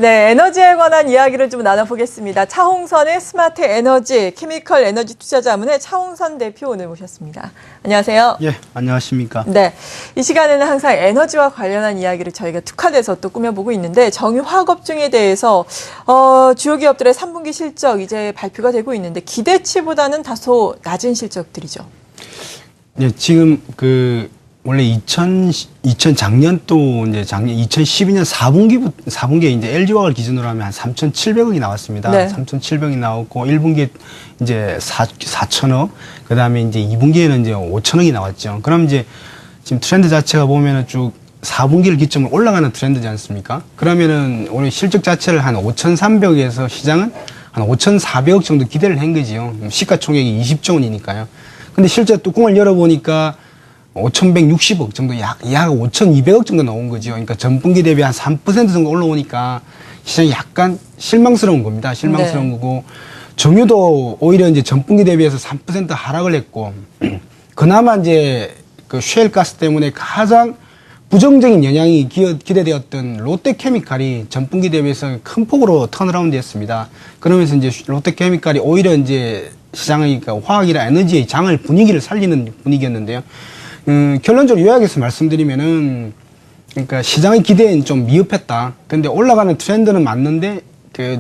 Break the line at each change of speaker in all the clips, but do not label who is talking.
네, 에너지에 관한 이야기를 좀 나눠보겠습니다. 차홍선의 스마트 에너지, 케미컬 에너지 투자자문의 차홍선 대표 오늘 모셨습니다. 안녕하세요.
예, 안녕하십니까.
네, 이 시간에는 항상 에너지와 관련한 이야기를 저희가 특화돼서 또 꾸며보고 있는데 정유화학업종에 대해서 주요 기업들의 3분기 실적 이제 발표가 되고 있는데 기대치보다는 다소 낮은 실적들이죠.
네, 지금 원래 작년 2012년 4분기에 이제 LG화학을 기준으로 하면 한 3,700억이 나왔습니다.
네.
3,700억이 나왔고 1분기에 이제 4천억, 그다음에 이제 2분기에는 이제 5천억이 나왔죠. 그럼 이제 지금 트렌드 자체가 보면은 쭉 4분기를 기점으로 올라가는 트렌드지 않습니까? 그러면은 오늘 실적 자체를 한 5,300억에서 시장은 한 5,400억 정도 기대를 한 거지요. 시가총액이 20조 원이니까요. 근데 실제 뚜껑을 열어보니까 5,160억 정도, 약 5,200억 정도 나온 거죠. 그러니까 전분기 대비 한 3% 정도 올라오니까 시장이 약간 실망스러운 겁니다. 실망스러운
네.
거고, 정유도 오히려 이제 전분기 대비해서 3% 하락을 했고, 그나마 이제 셰일가스 때문에 가장 부정적인 영향이 기대되었던 롯데케미칼이 전분기 대비해서 큰 폭으로 턴어라운드 했습니다. 그러면서 이제 롯데케미칼이 오히려 이제 시장의 화학이나 에너지의 분위기를 살리는 분위기였는데요. 결론적으로 요약해서 말씀드리면은, 그러니까 시장의 기대는 좀 미흡했다. 근데 올라가는 트렌드는 맞는데,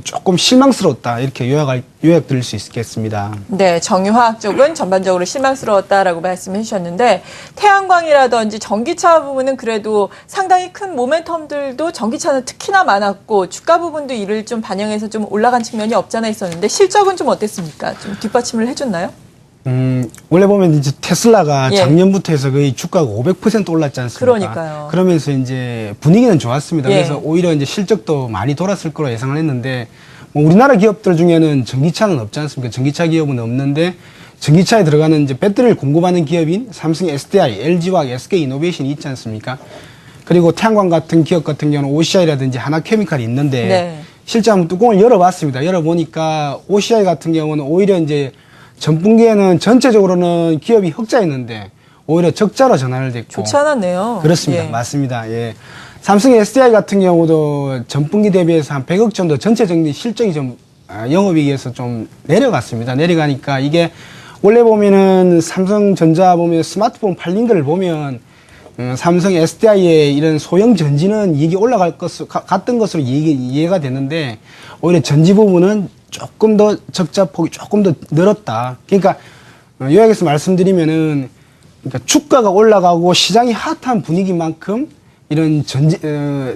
조금 실망스러웠다. 이렇게 요약 드릴 수 있겠습니다.
네, 정유화학 쪽은 전반적으로 실망스러웠다라고 말씀해 주셨는데 태양광이라든지 전기차 부분은 그래도 상당히 큰 모멘텀들도 전기차는 특히나 많았고 주가 부분도 이를 좀 반영해서 좀 올라간 측면이 없잖아 있었는데 실적은 좀 어땠습니까? 좀 뒷받침을 해줬나요?
원래 보면 이제 테슬라가
예.
작년부터 해서 거의 주가가 500% 올랐지 않습니까?
그러니까요.
그러면서 이제 분위기는 좋았습니다.
예.
그래서 오히려 이제 실적도 많이 돌았을 거로 예상을 했는데, 뭐 우리나라 기업들 중에는 전기차는 없지 않습니까? 전기차 기업은 없는데, 전기차에 들어가는 이제 배터리를 공급하는 기업인 삼성 SDI, LG화학, SK이노베이션이 있지 않습니까? 그리고 태양광 같은 기업 같은 경우는 OCI라든지 하나케미칼이 있는데,
네.
실제 한번 뚜껑을 열어봤습니다. 열어보니까 OCI 같은 경우는 오히려 이제 전분기에는 전체적으로는 기업이 흑자였는데 오히려 적자로 전환을 됐고.
좋지 않았네요.
그렇습니다.
예.
맞습니다. 예. 삼성 SDI 같은 경우도 전분기 대비해서 한 100억 정도 전체적인 실적이 좀 영업이익에서 좀 내려갔습니다. 내려가니까 이게 원래 보면은 삼성전자 보면 스마트폰 팔린 거를 보면 삼성 SDI의 이런 소형 전지는 이익이 갔던 것으로 이해가 되는데 오히려 전지 부분은 조금 더 적자 폭이 조금 더 늘었다. 그러니까 요약해서 말씀드리면은 그러니까 주가가 올라가고 시장이 핫한 분위기만큼 이런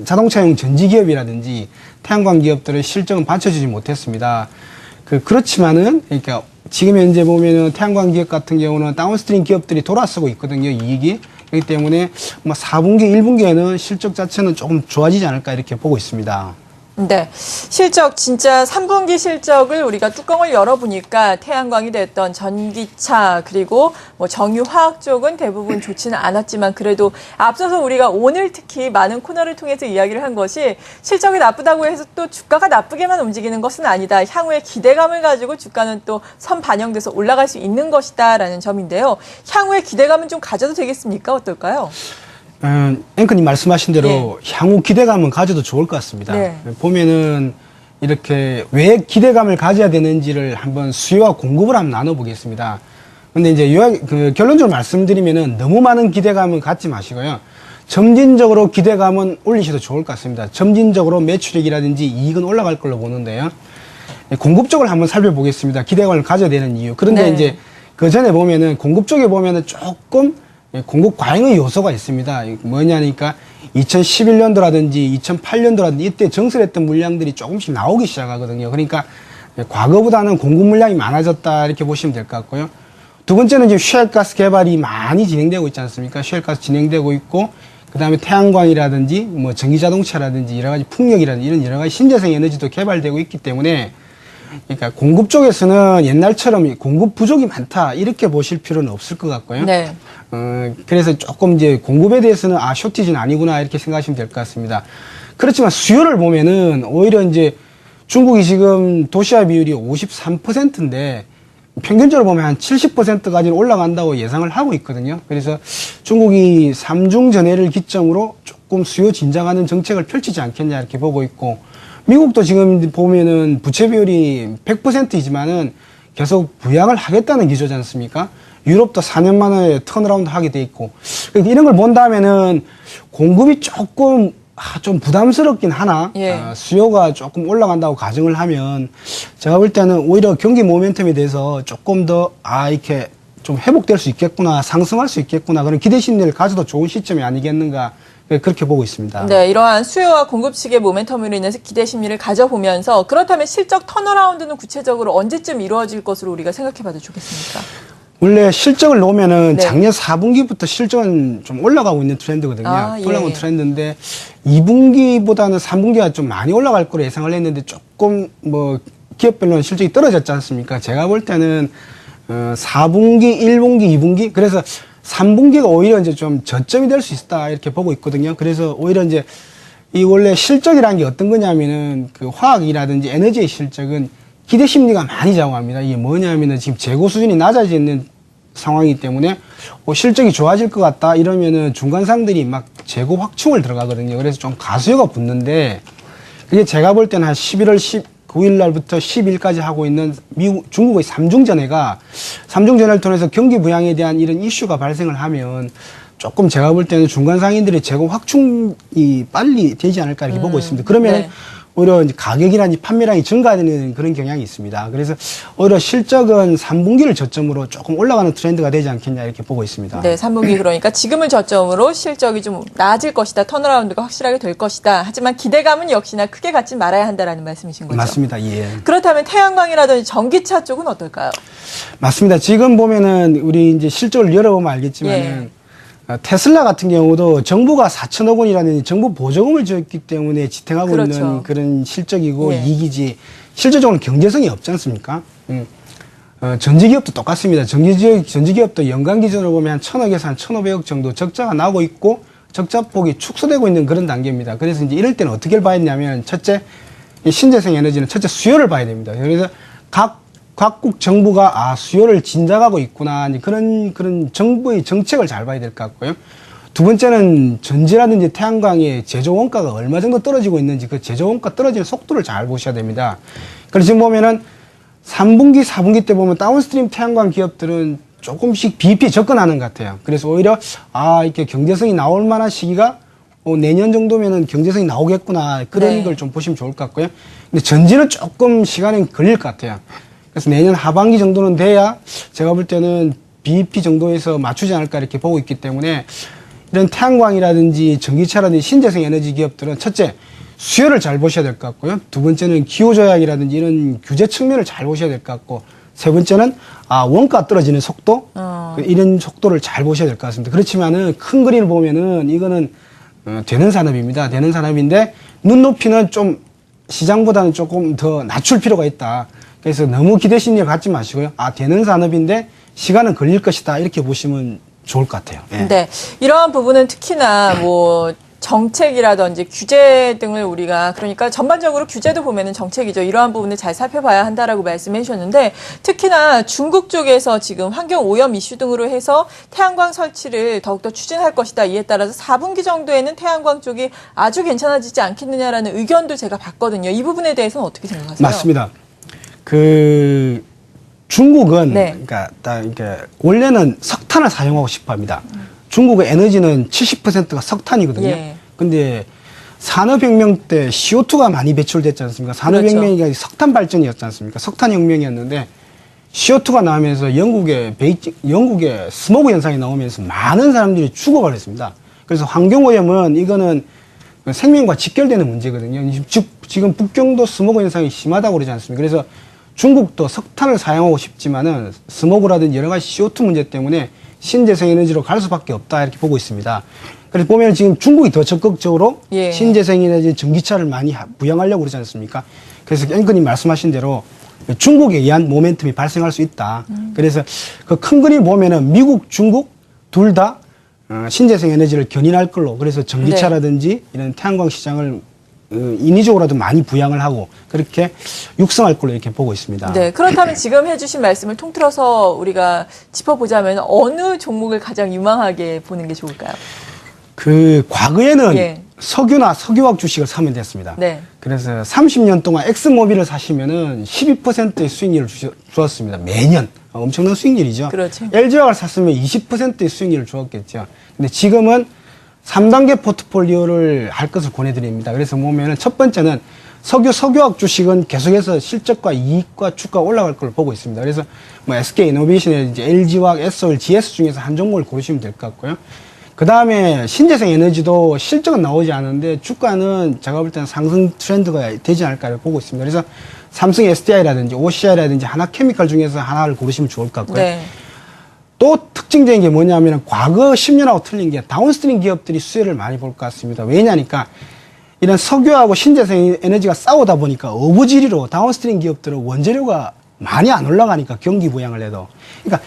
자동차용 전지 기업이라든지 태양광 기업들의 실적은 받쳐주지 못했습니다. 그렇지만은 그러니까 지금 현재 보면은 태양광 기업 같은 경우는 다운스트림 기업들이 돌아서고 있거든요. 이익이. 그렇기 때문에 4분기, 1분기에는 실적 자체는 조금 좋아지지 않을까 이렇게 보고 있습니다.
네. 실적, 진짜 3분기 실적을 우리가 뚜껑을 열어보니까 태양광이 됐던 전기차, 그리고 뭐 정유화학 쪽은 대부분 좋지는 않았지만 그래도 앞서서 우리가 오늘 특히 많은 코너를 통해서 이야기를 한 것이 실적이 나쁘다고 해서 또 주가가 나쁘게만 움직이는 것은 아니다. 향후에 기대감을 가지고 주가는 또 선 반영돼서 올라갈 수 있는 것이다라는 점인데요. 향후에 기대감은 좀 가져도 되겠습니까? 어떨까요?
앵커님 말씀하신 대로
네.
향후 기대감은 가져도 좋을 것 같습니다.
네.
보면은 이렇게 왜 기대감을 가져야 되는지를 한번 수요와 공급을 한번 나눠보겠습니다. 근데 이제 결론적으로 말씀드리면은 너무 많은 기대감은 갖지 마시고요. 점진적으로 기대감은 올리셔도 좋을 것 같습니다. 점진적으로 매출액이라든지 이익은 올라갈 걸로 보는데요. 공급 쪽을 한번 살펴보겠습니다. 기대감을 가져야 되는 이유. 그런데
네.
이제 그 전에 보면은 공급 쪽에 보면은 조금 공급 과잉의 요소가 있습니다. 뭐냐니까 2011년도라든지 2008년도라든지 이때 정설했던 물량들이 조금씩 나오기 시작하거든요. 그러니까 과거보다는 공급 물량이 많아졌다 이렇게 보시면 될 것 같고요. 두 번째는 지금 셰일가스 개발이 많이 진행되고 있지 않습니까? 셰일가스 진행되고 있고 그다음에 태양광이라든지 뭐 전기자동차라든지 여러 가지 풍력이라든지 이런 여러 가지 신재생 에너지도 개발되고 있기 때문에 그러니까 공급 쪽에서는 옛날처럼 공급 부족이 많다 이렇게 보실 필요는 없을 것 같고요.
네.
그래서 조금 이제 공급에 대해서는 쇼티지는 아니구나 이렇게 생각하시면 될 것 같습니다. 그렇지만 수요를 보면은 오히려 이제 중국이 지금 도시화 비율이 53%인데 평균적으로 보면 한 70%까지는 올라간다고 예상을 하고 있거든요. 그래서 중국이 삼중 전해를 기점으로 조금 수요 진정하는 정책을 펼치지 않겠냐 이렇게 보고 있고 미국도 지금 보면은 부채 비율이 100%이지만은 계속 부양을 하겠다는 기조지 않습니까? 유럽도 4년 만에 턴어라운드 하게 돼 있고. 그러니까 이런 걸 본다면은 공급이 조금 좀 부담스럽긴 하나
예.
수요가 조금 올라간다고 가정을 하면 제가 볼 때는 오히려 경기 모멘텀에 대해서 조금 더 이렇게 좀 회복될 수 있겠구나, 상승할 수 있겠구나 그런 기대 심리를 가져도 좋은 시점이 아니겠는가 그렇게 보고 있습니다.
네, 이러한 수요와 공급 측의 모멘텀으로 인해서 기대 심리를 가져보면서 그렇다면 실적 턴어라운드는 구체적으로 언제쯤 이루어질 것으로 우리가 생각해봐도 좋겠습니까?
원래 실적을 놓으면은
네.
작년 4분기부터 실적은 좀 올라가고 있는 트렌드거든요.
예.
올라가는 트렌드인데 2분기보다는 3분기가 좀 많이 올라갈 거로 예상을 했는데 조금 뭐 기업별로는 실적이 떨어졌지 않습니까? 제가 볼 때는 4분기, 1분기, 2분기 그래서 3분기가 오히려 이제 좀 저점이 될 수 있다 이렇게 보고 있거든요. 그래서 오히려 이제 이 원래 실적이라는 게 어떤 거냐면은 그 화학이라든지 에너지의 실적은 기대 심리가 많이 작용합니다. 이게 뭐냐면은 지금 재고 수준이 낮아지는 상황이기 때문에 실적이 좋아질 것 같다 이러면은 중간상들이 막 재고 확충을 들어가거든요. 그래서 좀 가수요가 붙는데 그게 제가 볼 때는 한 11월 19일 날부터 10일까지 하고 있는 중국의 삼중전해가 삼중전해를 통해서 경기 부양에 대한 이런 이슈가 발생을 하면 조금 제가 볼 때는 중간 상인들의 재고 확충이 빨리 되지 않을까 이렇게 보고 있습니다. 그러면
네.
오히려 이제 가격이라든지 판매량이 증가되는 그런 경향이 있습니다. 그래서 오히려 실적은 3분기를 저점으로 조금 올라가는 트렌드가 되지 않겠냐 이렇게 보고 있습니다.
네, 3분기 그러니까 지금을 저점으로 실적이 좀 나아질 것이다. 턴어라운드가 확실하게 될 것이다. 하지만 기대감은 역시나 크게 갖지 말아야 한다라는 말씀이신 거죠.
맞습니다. 예.
그렇다면 태양광이라든지 전기차 쪽은 어떨까요?
맞습니다. 지금 보면은 우리 이제 실적을 열어보면 알겠지만은 테슬라 같은 경우도 정부가 4천억 원이라는 정부 보조금을 줬기 때문에 지탱하고
그렇죠.
있는 그런 실적이고
예.
이익이지 실질적으로 경제성이 없지 않습니까? 전지기업도 똑같습니다. 전지기업도 연간 기준으로 보면 한 1,000억에서 한 1,500억 정도 적자가 나고 있고 적자폭이 축소되고 있는 그런 단계입니다. 그래서 이제 이럴 때는 어떻게 봐야 되냐면 첫째, 이 신재생 에너지는 첫째 수요를 봐야 됩니다. 그래서 각국 정부가 수요를 진작하고 있구나 그런 정부의 정책을 잘 봐야 될 것 같고요. 두 번째는 전지라든지 태양광의 제조 원가가 얼마 정도 떨어지고 있는지 그 제조 원가 떨어지는 속도를 잘 보셔야 됩니다. 그래서 지금 보면은 3분기, 4분기 때 보면 다운스트림 태양광 기업들은 조금씩 BEP 접근하는 것 같아요. 그래서 오히려 이렇게 경제성이 나올 만한 시기가 내년 정도면은 경제성이 나오겠구나 그런
네.
걸 좀 보시면 좋을 것 같고요. 근데 전지는 조금 시간이 걸릴 것 같아요. 그래서 내년 하반기 정도는 돼야 제가 볼 때는 BEP 정도에서 맞추지 않을까 이렇게 보고 있기 때문에 이런 태양광이라든지 전기차라든지 신재생 에너지 기업들은 첫째, 수요를 잘 보셔야 될 것 같고요. 두 번째는 기후조약이라든지 이런 규제 측면을 잘 보셔야 될 것 같고 세 번째는 원가 떨어지는 속도 이런 속도를 잘 보셔야 될 것 같습니다. 그렇지만은 큰 그림을 보면은 이거는 되는 산업입니다. 되는 산업인데 눈높이는 좀 시장보다는 조금 더 낮출 필요가 있다. 그래서 너무 기대 심리를 갖지 마시고요. 되는 산업인데 시간은 걸릴 것이다. 이렇게 보시면 좋을 것 같아요. 예.
네. 이러한 부분은 특히나 뭐 정책이라든지 규제 등을 우리가 그러니까 전반적으로 규제도 보면은 정책이죠. 이러한 부분을 잘 살펴봐야 한다라고 말씀해 주셨는데 특히나 중국 쪽에서 지금 환경 오염 이슈 등으로 해서 태양광 설치를 더욱더 추진할 것이다. 이에 따라서 4분기 정도에는 태양광 쪽이 아주 괜찮아지지 않겠느냐라는 의견도 제가 봤거든요. 이 부분에 대해서는 어떻게 생각하세요?
맞습니다. 중국은
네.
그러니까 원래는 석탄을 사용하고 싶어 합니다. 중국의 에너지는 70%가 석탄이거든요.
예.
근데 산업혁명 때 CO2가 많이 배출됐지 않습니까? 산업혁명이
그렇죠.
석탄 발전이었지 않습니까? 석탄혁명이었는데 CO2가 나오면서 영국의 스모그 현상이 나오면서 많은 사람들이 죽어버렸습니다. 그래서 환경오염은 이거는 생명과 직결되는 문제거든요. 지금 북경도 스모그 현상이 심하다고 그러지 않습니까? 그래서 중국도 석탄을 사용하고 싶지만은 스모그라든지 여러 가지 CO2 문제 때문에 신재생 에너지로 갈 수밖에 없다 이렇게 보고 있습니다. 그래서 보면 지금 중국이 더 적극적으로
예.
신재생 에너지 전기차를 많이 부양하려고 그러지 않습니까? 그래서 앵커님 말씀하신 대로 중국에 의한 모멘텀이 발생할 수 있다. 그래서 그 큰 그림 보면은 미국, 중국 둘 다 신재생 에너지를 견인할 걸로 그래서 전기차라든지 이런 태양광 시장을 인위적으로라도 많이 부양을 하고 그렇게 육성할 걸로 이렇게 보고 있습니다.
네, 그렇다면 지금 해주신 말씀을 통틀어서 우리가 짚어보자면 어느 종목을 가장 유망하게 보는 게 좋을까요?
과거에는
예.
석유나 석유화학 주식을 사면 됐습니다.
네.
그래서 30년 동안 엑스모빌을 사시면은 12%의 수익률을 주었습니다. 매년. 엄청난 수익률이죠.
그렇죠.
LG화학을 샀으면 20%의 수익률을 주었겠죠. 근데 지금은 3단계 포트폴리오를 할 것을 권해드립니다. 그래서 보면은 첫 번째는 석유화학 주식은 계속해서 실적과 이익과 주가 올라갈 걸 보고 있습니다. 그래서 뭐 SK이노베이션이라든지 LG화학, S오일, GS 중에서 한 종목을 고르시면 될 것 같고요. 그 다음에 신재생 에너지도 실적은 나오지 않은데 주가는 제가 볼 때는 상승 트렌드가 되지 않을까 보고 있습니다. 그래서 삼성 SDI라든지 OCI라든지 하나케미칼 중에서 하나를 고르시면 좋을 것 같고요.
네.
또 특징적인 게 뭐냐면 과거 10년하고 틀린 게 다운스트림 기업들이 수혜를 많이 볼 것 같습니다. 왜냐니까 이런 석유하고 신재생 에너지가 싸우다 보니까 어부지리로 다운스트림 기업들은 원재료가 많이 안 올라가니까 경기 부양을 해도. 그러니까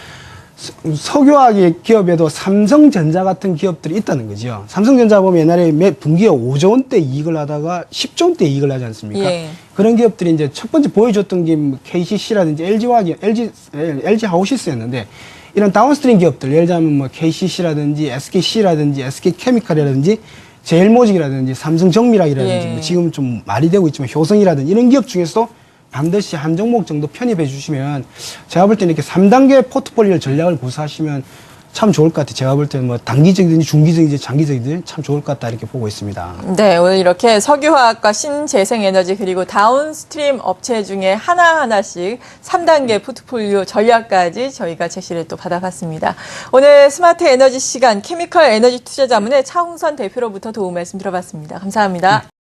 석유화학 기업에도 삼성전자 같은 기업들이 있다는 거죠. 삼성전자 보면 옛날에 매 분기에 5조 원대 이익을 하다가 10조 원대 이익을 하지 않습니까?
예.
그런 기업들이 이제 첫 번째 보여줬던 게 KCC라든지 LG 하우시스였는데 이런 다운스트림 기업들, 예를 들면 뭐 KCC라든지 SKC라든지 SK케미칼이라든지 제일모직이라든지 삼성정밀화이라든지
예.
뭐 지금 좀 말이 되고 있지만 효성이라든지 이런 기업 중에서도 반드시 한 종목 정도 편입해 주시면 제가 볼 때는 이렇게 3단계 포트폴리오 전략을 구사하시면 참 좋을 것 같아요. 제가 볼 때는 뭐 단기적이든지 중기적이든지 장기적이든지 참 좋을 것 같다 이렇게 보고 있습니다.
네, 오늘 이렇게 석유화학과 신재생에너지 그리고 다운스트림 업체 중에 하나하나씩 3단계 포트폴리오 전략까지 저희가 제시를 또 받아봤습니다. 오늘 스마트 에너지 시간 케미컬 에너지 투자자문의 차홍선 대표로부터 도움 말씀 들어봤습니다. 감사합니다.